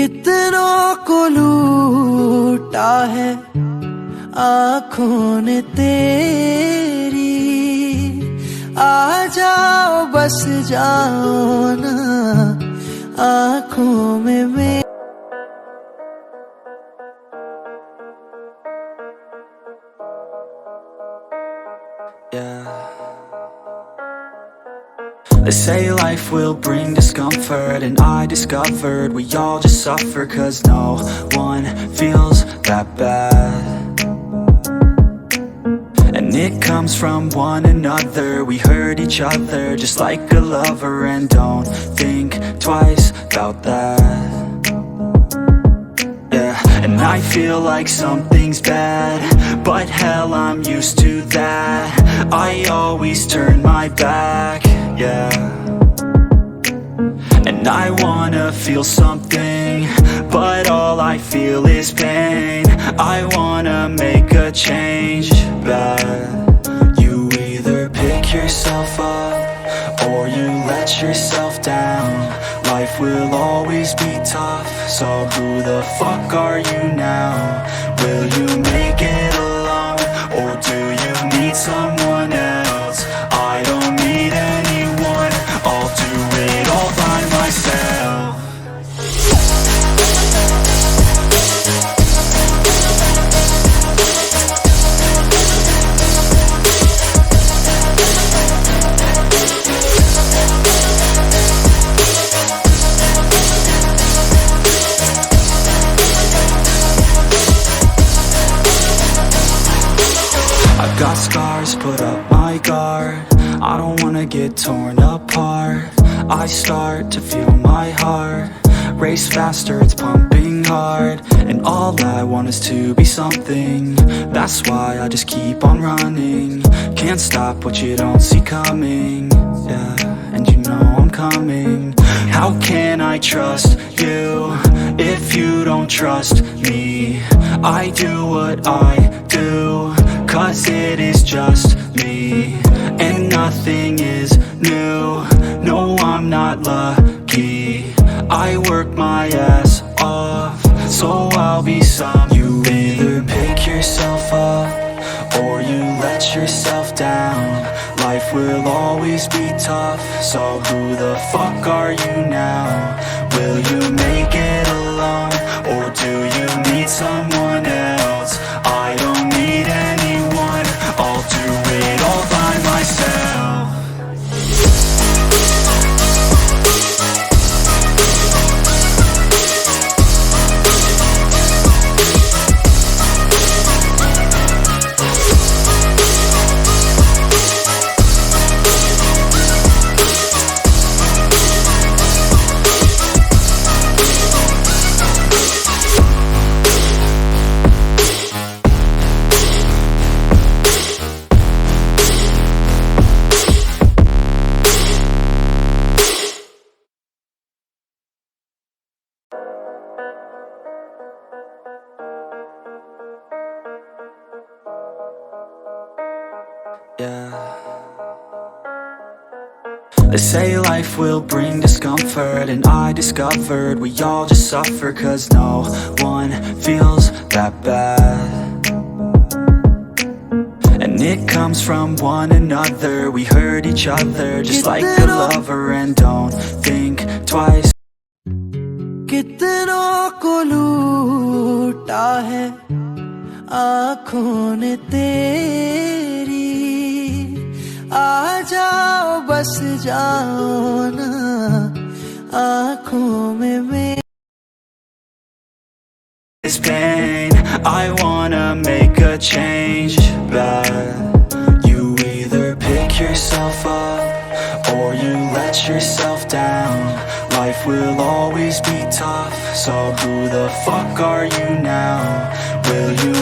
कितनों को लूटा है आँखों ने तेरी, आ जाओ बस जाओ ना आँखों में मेरी। They say life will bring discomfort, and I discovered we all just suffer, 'cause no one feels that bad. And it comes from one another, we hurt each other just like a lover, and don't think twice about that. Yeah, and I feel like something's bad, but hell, I'm used to that. I always turn my back, yeah. And I wanna feel something, but all I feel is pain. I wanna make a change, but you either pick yourself up or you let yourself down. Life will always be tough, so who the fuck are you now? Will you make it alone, or do you need someone else? I don't need anyone, I'll do it all by myself. I've got scars, put up my guard. I don't wanna get torn apart. I start to feel my heart race faster, it's pumping hard. And all I want is to be something. That's why I just keep on running. Can't stop what you don't see coming. Yeah, and you know I'm coming. How can I trust you if you don't trust me? I do what I do 'cause it is just me, and nothing is new. No, I'm not lucky. I work my ass off, so I'll be some. You either pick yourself up or you let yourself down. Life will always be tough, so who the fuck are you now? Will you make it alone, or do you need someone else? I don't need anyone, I'll do it all by myself. Yeah. They say life will bring discomfort, and I discovered we all just suffer, 'cause no one feels that bad. And it comes from one another, we hurt each other just like a lover, and don't think twice. कितनों को लूटा है आँखों ने तेरी, आ जाओ बस जाओ ना आँखों में मेरी। This pain, I wanna make a change, but you either pick yourself up or you let yourself down. Life will always be tough, so who the fuck are you now? Will you